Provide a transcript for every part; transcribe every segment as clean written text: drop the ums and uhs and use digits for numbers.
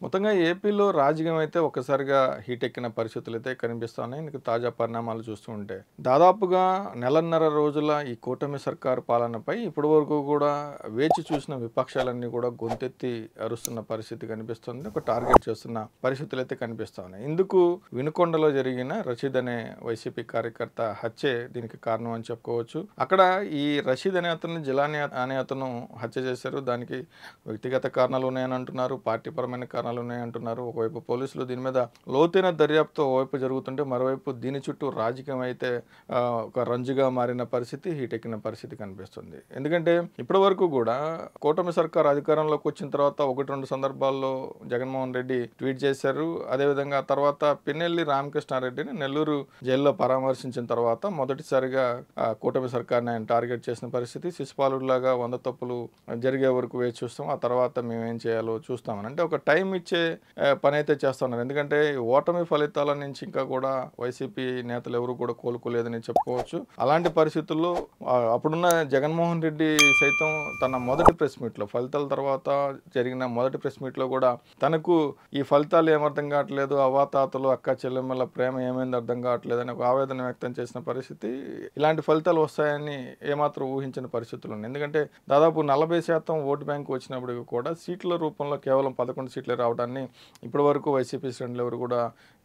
మొత్తంగా ఏపీలో రాజకీయం అయితే ఒక్కసారిగా హీట్ ఎక్కిన పరిస్థితులు అయితే కనిపిస్తున్నాయి. ఇందుకు తాజా పరిణామాలు చూస్తూ ఉంటే దాదాపుగా నెలన్నర రోజుల ఈ కూటమి సర్కారు పాలనపై ఇప్పటి వరకు కూడా వేచి చూసిన విపక్షాలన్నీ కూడా గొంతెత్తి అరుస్తున్న పరిస్థితి కనిపిస్తుంది. ఒక టార్గెట్ చేస్తున్న పరిస్థితులు అయితే కనిపిస్తున్నాయి. ఇందుకు వినుకొండలో జరిగిన రషీద్ అనే వైసీపీ కార్యకర్త హత్యే దీనికి కారణం అని చెప్పుకోవచ్చు. అక్కడ ఈ రషీద్ అనే అతను జిలాని అనే అతను హత్య చేశారు. దానికి వ్యక్తిగత కారణాలు ఉన్నాయని అంటున్నారు, పార్టీపరమైన కారణాలు ఉన్నాయంటున్నారు. ఒకవైపు పోలీసులు దీని మీద లోతైన దర్యాప్తు ఒకవైపు జరుగుతుంటే మరోవైపు దీని చుట్టూ రాజకీయం అయితే ఒక రంజుగా మారిన పరిస్థితి, హీటెక్కిన పరిస్థితి కనిపిస్తుంది. ఎందుకంటే ఇప్పటి వరకు కూడా కూటమి సర్కార్ అధికారంలోకి వచ్చిన తర్వాత ఒకటి రెండు సందర్భాల్లో జగన్మోహన్ రెడ్డి ట్వీట్ చేశారు. అదేవిధంగా తర్వాత పిన్నెల్లి రామకృష్ణారెడ్డిని నెల్లూరు జైల్లో పరామర్శించిన తర్వాత మొదటిసారిగా కూటమి సర్కార్ని ఆయన టార్గెట్ చేసిన పరిస్థితి. శిశుపాలుడిలాగా 100 తప్పులు జరిగే వరకు వేచి చూస్తాం, ఆ తర్వాత మేమేం చేయాలో చూస్తామని అంటే ఒక టైం ఇచ్చే పని అయితే చేస్తా ఉన్నారు. ఎందుకంటే ఓటమి ఫలితాల నుంచి ఇంకా కూడా వైసీపీ నేతలు ఎవరు కూడా కోలుకోలేదని చెప్పుకోవచ్చు. అలాంటి పరిస్థితుల్లో అప్పుడున్న జగన్మోహన్ రెడ్డి సైతం తన మొదటి ప్రెస్ మీట్లో ఫలితాల తర్వాత జరిగిన మొదటి ప్రెస్ మీట్లో కూడా తనకు ఈ ఫలితాలు ఏమర్థం కావట్లేదు, అవాతాతలు అక్క చెల్లెమ్మల ప్రేమ ఏమైంది అర్థం కావట్లేదు అని ఒక ఆవేదన వ్యక్తం చేసిన పరిస్థితి. ఇలాంటి ఫలితాలు వస్తాయని ఏమాత్రం ఊహించిన పరిస్థితులు ఉన్నాయి. ఎందుకంటే దాదాపు 40% ఓటు బ్యాంకు వచ్చినప్పటికీ కూడా సీట్ల రూపంలో కేవలం 11 సీట్లే రావడాన్ని ఇప్పటి వరకు వైసీపీ శ్రేణులు ఎవరు కూడా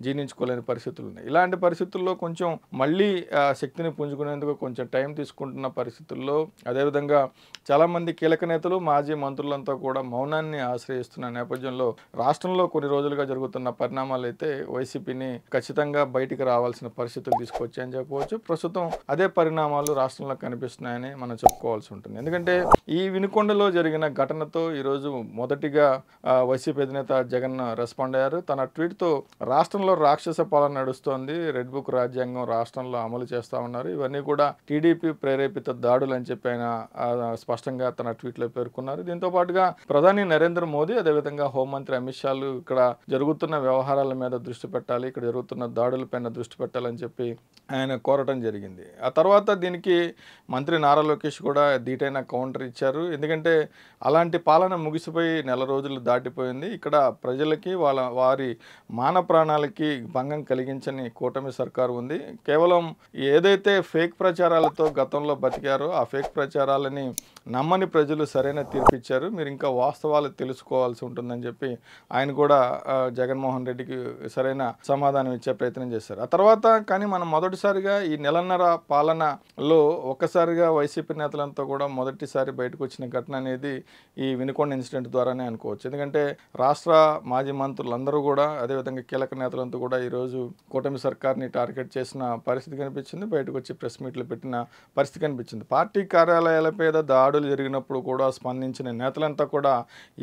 జీర్ణించుకోలేని పరిస్థితులు ఉన్నాయి. ఇలాంటి పరిస్థితుల్లో కొంచెం మళ్ళీ శక్తిని పుంజుకునేందుకు కొంచెం టైం తీసుకుంటున్న పరిస్థితుల్లో అదేవిధంగా చాలామంది కీలక నేతలు మాజీ మంత్రులంతా కూడా మౌనాన్ని ఆశ్రయిస్తున్న నేపథ్యంలో రాష్ట్రంలో కొన్ని రోజులుగా జరుగుతున్న పరిణామాలు అయితే వైసీపీని ఖచ్చితంగా బయటికి రావాల్సిన పరిస్థితులు తీసుకొచ్చాయని చెప్పవచ్చు. ప్రస్తుతం అదే పరిణామాలు రాష్ట్రంలో కనిపిస్తున్నాయని మనం చెప్పుకోవాల్సి ఉంటుంది. ఎందుకంటే ఈ వినుకొండలో జరిగిన ఘటనతో ఈరోజు మొదటిగా వైసీపీ అధినేత జగన్ రెస్పాండ్ అయ్యారు. తన ట్వీట్తో రాష్ట్రంలో రాక్షస పాలన నడుస్తోంది, రెడ్ బుక్ రాజ్యాంగం రాష్ట్రంలో అమలు చేస్తూ ఉన్నారు, ఇవన్నీ కూడా టీడీపీ ప్రేరేపిత దాడులు అని చెప్పి ఆయన స్పష్టంగా తన ట్వీట్లో పేర్కొన్నారు. దీంతో పాటుగా ప్రధాని నరేంద్ర మోదీ అదేవిధంగా హోంమంత్రి అమిత్ షాలు ఇక్కడ జరుగుతున్న వ్యవహారాల మీద దృష్టి పెట్టాలి, ఇక్కడ జరుగుతున్న దాడులపైన దృష్టి పెట్టాలని చెప్పి ఆయన కోరటం జరిగింది. ఆ తర్వాత దీనికి మంత్రి నారా లోకేష్ కూడా ధీటైన కౌంటర్ ఇచ్చారు. ఎందుకంటే అలాంటి పాలన ముగిసిపోయి నెల రోజులు దాటిపోయింది. ఇక్కడ ప్రజలకి వారి మాన ప్రాణాలకి భంగం కలిగించని కూటమి సర్కారు ఉంది. కేవలం ఏదైతే ఫేక్ ప్రచారాలతో గతంలో బతికారో ఆ ఫేక్ ప్రచారాలని నమ్మని ప్రజలు సరైన తీర్పిచ్చారు, మీరు ఇంకా వాస్తవాలు తెలుసుకోవాల్సి ఉంటుందని చెప్పి ఆయన కూడా జగన్మోహన్ రెడ్డికి సరైన సమాధానం ఇచ్చే ప్రయత్నం చేశారు. ఆ తర్వాత కానీ మనం మొదటిసారిగా ఈ నెలన్నర పాలనలో ఒక్కసారిగా వైసీపీ నేతలంతా కూడా మొదటిసారి బయటకు వచ్చిన ఘటన అనేది ఈ వినుకొండ ఇన్సిడెంట్ ద్వారానే అనుకోవచ్చు. ఎందుకంటే రాష్ట్ర మాజీ మంత్రులందరూ కూడా అదేవిధంగా కీలక నేతలంతా కూడా ఈరోజు కూటమి సర్కార్ని టార్గెట్ చేసిన పరిస్థితి కనిపించింది. బయటకు వచ్చి ప్రెస్ మీట్లు పెట్టిన పరిస్థితి కనిపించింది. పార్టీ కార్యాలయాల మీద దాడులు జరిగినప్పుడు కూడా స్పందించిన నేతలంతా కూడా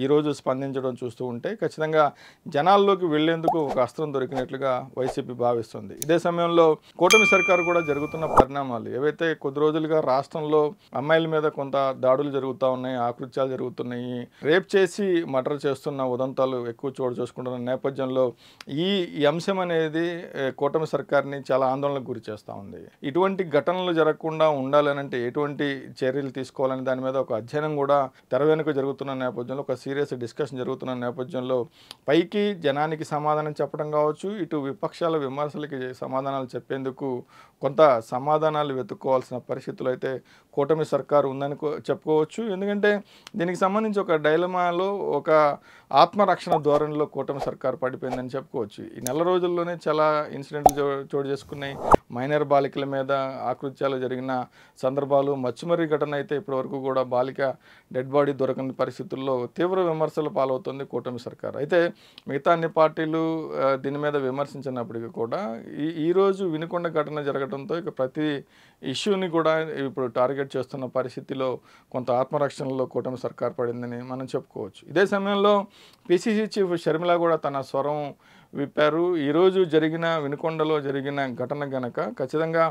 ఈరోజు స్పందించడం చూస్తూ ఉంటే ఖచ్చితంగా జనాల్లోకి వెళ్లేందుకు ఒక అస్త్రం దొరికినట్లుగా వైసీపీ భావిస్తుంది. ఇదే సమయంలో కూటమి సర్కారు కూడా జరుగుతున్న పరిణామాలు ఏవైతే కొద్ది రోజులుగా రాష్ట్రంలో అమ్మాయిల మీద కొంత దాడులు జరుగుతూ ఉన్నాయి, ఆకృత్యాలు జరుగుతున్నాయి, రేప్ చేసి మర్డర్ చేస్తున్న ఉదంతాలు ఎక్కువ చోటు చేసుకుంటున్న నేపథ్యంలో ఈ అంశం అనేది కూటమి సర్కార్ని చాలా ఆందోళనకు గురి చేస్తూ ఉంది. ఇటువంటి ఘటనలు జరగకుండా ఉండాలనంటే ఎటువంటి చర్యలు తీసుకోవాలని దాని మీద ఒక అధ్యయనం కూడా తెర వెనుక జరుగుతున్న నేపథ్యంలో ఒక సీరియస్ డిస్కషన్ జరుగుతున్న నేపథ్యంలో పైకి జనానికి సమాధానం చెప్పడం కావచ్చు, ఇటు విపక్షాల విమర్శలకి సమాధానాలు చెప్పేందుకు కొంత సమాధానాలు వెతుక్కోవాల్సిన పరిస్థితులు అయితే కూటమి సర్కారు ఉందని చెప్పుకోవచ్చు. ఎందుకంటే దీనికి సంబంధించి ఒక డైలమాలో ఒక ఆత్మరక్షణ ధోరణిలో కూటమి సర్కారు పడిపోయిందని చెప్పుకోవచ్చు. ఈ నెల రోజుల్లోనే చాలా ఇన్సిడెంట్లు చోటు చేసుకున్నాయి. మైనర్ బాలికల మీద ఆకృత్యాలు జరిగిన సందర్భాలు, మచ్చుమర్రి ఘటన అయితే ఇప్పటివరకు కూడా బాలిక డెడ్ బాడీ దొరకని పరిస్థితుల్లో తీవ్ర విమర్శలు పాలవుతుంది కూటమి సర్కారు. అయితే మిగతా అన్ని పార్టీలు దీని మీద విమర్శించినప్పటికీ కూడా ఈరోజు వినుకొండ ఘటన జరగడంతో ఇక ప్రతి ఇష్యూని కూడా ఇప్పుడు టార్గెట్ చేస్తున్న పరిస్థితిలో కొంత ఆత్మరక్షణలో కూటమి సర్కారు పడిందని మనం చెప్పుకోవచ్చు. ఇదే సమయంలో పిసిసి చీఫ్ షర్మిల కూడా తన స్వరం విప్పారు. ఈరోజు జరిగిన వినుకొండలో జరిగిన ఘటన గనక ఖచ్చితంగా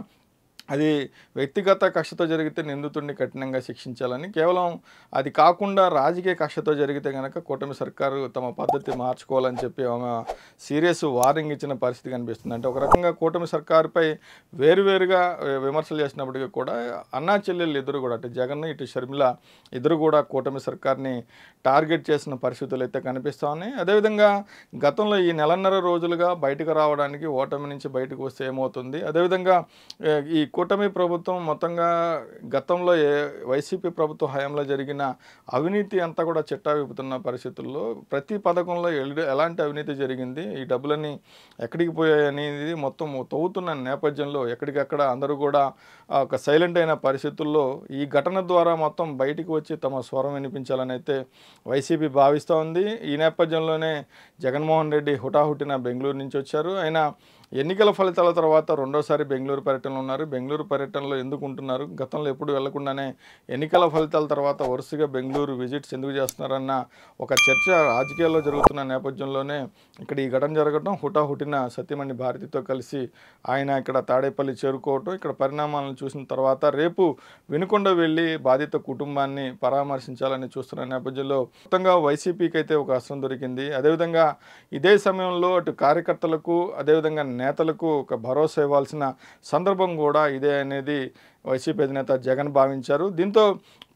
అది వ్యక్తిగత కక్షతో జరిగితే నిందితుడిని కఠినంగా శిక్షించాలని, కేవలం అది కాకుండా రాజకీయ కక్షతో జరిగితే గనక కూటమి సర్కారు తమ పద్ధతి మార్చుకోవాలని చెప్పి ఆమె సీరియస్ వార్నింగ్ ఇచ్చిన పరిస్థితి కనిపిస్తుంది. అంటే ఒక రకంగా కూటమి సర్కారుపై వేరువేరుగా విమర్శలు చేసినప్పటికీ కూడా అన్నా చెల్లెళ్ళు ఇద్దరు కూడా, అటు జగన్ ఇటు షర్మిల ఇద్దరు కూడా కూటమి సర్కార్ని టార్గెట్ చేసిన పరిస్థితులు అయితే కనిపిస్తూ ఉన్నాయి. అదేవిధంగా గతంలో ఈ నెలన్నర రోజులుగా బయటకు రావడానికి, ఓటమి నుంచి బయటకు వస్తే ఏమవుతుంది, అదేవిధంగా ఈ కూటమి ప్రభుత్వం మొత్తంగా గతంలో వైసీపీ ప్రభుత్వ హయాంలో జరిగిన అవినీతి అంతా కూడా చిట్టా విప్పుతున్న పరిస్థితుల్లో ప్రతి పథకంలో ఎలాంటి అవినీతి జరిగింది, ఈ డబ్బులన్నీ ఎక్కడికి పోయాయి అనేది మొత్తం తవ్వుతున్న నేపథ్యంలో ఎక్కడికక్కడ అందరూ కూడా ఒక సైలెంట్ అయిన పరిస్థితుల్లో ఈ ఘటన ద్వారా మొత్తం బయటికి వచ్చి తమ స్వరం వినిపించాలని అయితే వైసీపీ భావిస్తూ ఉంది. ఈ నేపథ్యంలోనే జగన్మోహన్ రెడ్డి హుటాహుటిన బెంగళూరు నుంచి వచ్చారు. ఆయన ఎన్నికల ఫలితాల తర్వాత రెండోసారి బెంగళూరు పర్యటనలో ఉన్నారు. బెంగళూరు పర్యటనలో ఎందుకు ఉంటున్నారు, గతంలో ఎప్పుడు వెళ్లకుండానే ఎన్నికల ఫలితాల తర్వాత వరుసగా బెంగళూరు విజిట్స్ ఎందుకు చేస్తున్నారన్న ఒక చర్చ రాజకీయాల్లో జరుగుతున్న నేపథ్యంలోనే ఇక్కడ ఈ ఘటన జరగడం, హుటాహుటిన సత్యమణి భారతితో కలిసి ఆయన ఇక్కడ తాడేపల్లి చేరుకోవటం, ఇక్కడ పరిణామాలను చూసిన తర్వాత రేపు వినుకొండ వెళ్ళి బాధిత కుటుంబాన్ని పరామర్శించాలని చూస్తున్న నేపథ్యంలో మొత్తంగా వైసీపీకి అయితే ఒక అస్త్రం దొరికింది. అదేవిధంగా ఇదే సమయంలో అటు కార్యకర్తలకు అదేవిధంగా నేతలకు ఒక భరోసా ఇవ్వాల్సిన సందర్భం కూడా ఇదే అనేది వైసీపీ అధినేత జగన్ భావించారు. దీంతో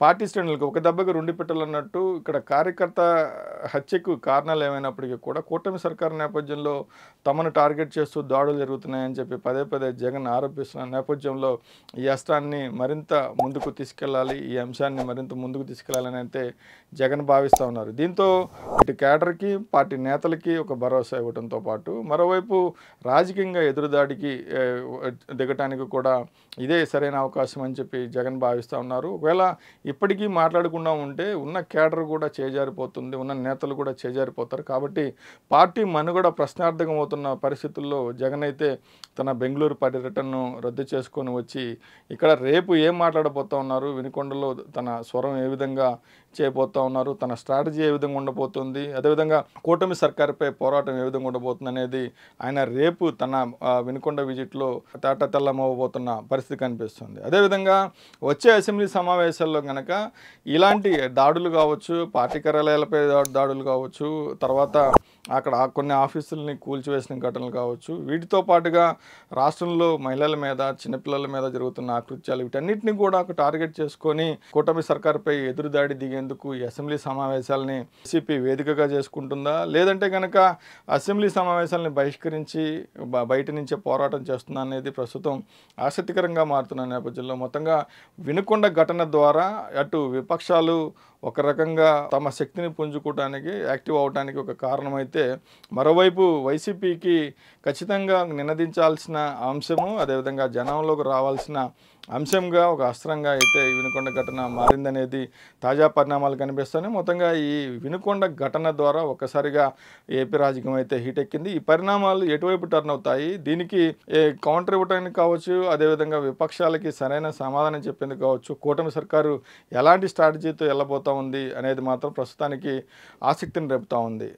పార్టీ శ్రేణులకు ఒక దెబ్బకు రెండు పెట్టాలన్నట్టు ఇక్కడ కార్యకర్త హత్యకు కారణాలు ఏమైనప్పటికీ కూడా కూటమి సర్కారు నేపథ్యంలో తమను టార్గెట్ చేస్తూ దాడులు జరుగుతున్నాయని చెప్పి పదే పదే జగన్ ఆరోపిస్తున్న నేపథ్యంలో ఈ అస్త్రాన్ని మరింత ముందుకు తీసుకెళ్లాలి, ఈ అంశాన్ని మరింత ముందుకు తీసుకెళ్లాలని అయితే జగన్ భావిస్తూ ఉన్నారు. దీంతో ఇటు కేడర్కి పార్టీ నేతలకి ఒక భరోసా ఇవ్వడంతో పాటు మరోవైపు రాజకీయంగా ఎదురుదాడికి దిగటానికి కూడా ఇదే సరైన అవకాశం అని చెప్పి జగన్ భావిస్తూ ఉన్నారు. ఒకవేళ ఇప్పటికీ మాట్లాడకుండా ఉంటే ఉన్న కేడర్ కూడా చేజారిపోతుంది, ఉన్న నేతలు కూడా చేజారిపోతారు. కాబట్టి పార్టీ మనుగడ ప్రశ్నార్థకం అవుతున్న పరిస్థితుల్లో జగన్ అయితే తన బెంగళూరు పర్యటనను రద్దు చేసుకొని వచ్చి ఇక్కడ రేపు ఏం మాట్లాడబోతూ ఉన్నారు, వినుకొండలో తన స్వరం ఏ విధంగా చేయబోతూ ఉన్నారు, తన స్ట్రాటజీ ఏ విధంగా ఉండబోతుంది, అదేవిధంగా కూటమి సర్కారుపై పోరాటం ఏ విధంగా ఉండబోతుంది అనేది ఆయన రేపు తన వినుకొండ విజిట్లో తెల్లమవ్వబోతున్న పరిస్థితి కనిపిస్తుంది. అదేవిధంగా వచ్చే అసెంబ్లీ సమావేశాల్లో కనుక ఇలాంటి దాడులు కావచ్చు, పార్టీ కార్యాలయాలపై దాడులు కావచ్చు, తర్వాత అక్కడ కొన్ని ఆఫీసుల్ని కూల్చివేసిన ఘటనలు కావచ్చు, వీటితో పాటుగా రాష్ట్రంలో మహిళల మీద, చిన్నపిల్లల మీద జరుగుతున్న ఆకృత్యాలు, వీటన్నిటిని కూడా ఒక టార్గెట్ చేసుకొని కూటమి సర్కారుపై ఎదురుదాడి దిగేందుకు ఈ అసెంబ్లీ సమావేశాలని వైసీపీ వేదికగా చేసుకుంటుందా, లేదంటే కనుక అసెంబ్లీ సమావేశాలని బహిష్కరించి బయట నుంచే పోరాటం చేస్తుందా అనేది ప్రస్తుతం ఆసక్తికరంగా మారుతున్న నేపథ్యంలో మొత్తంగా వినుకొండ ఘటన ద్వారా అటు విపక్షాలు ఒక రకంగా తమ శక్తిని పుంజుకోవడానికి, యాక్టివ్ అవడానికి ఒక కారణమైతే, మరోవైపు వైసీపీకి ఖచ్చితంగా నినదించాల్సిన అంశము, అదేవిధంగా జనంలోకి రావాల్సిన అంశంగా ఒక అస్త్రంగా అయితే ఈ వినుకొండ ఘటన మారిందనేది తాజా పరిణామాలు కనిపిస్తున్నాయి. మొత్తంగా ఈ వినుకొండ ఘటన ద్వారా ఒక్కసారిగా ఏపీ రాజకీయం అయితే హీట్ ఎక్కింది. ఈ పరిణామాలు ఎటువైపు టర్న్ అవుతాయి, దీనికి కౌంటర్ ఇవ్వడానికి కావచ్చు, అదేవిధంగా విపక్షాలకి సరైన సమాధానం చెప్పేందుకు కావచ్చు, కూటమి సర్కారు ఎలాంటి స్ట్రాటజీతో వెళ్ళబోతూ ఉంది అనేది మాత్రం ప్రస్తుతానికి ఆసక్తిని రేపుతూ ఉంది.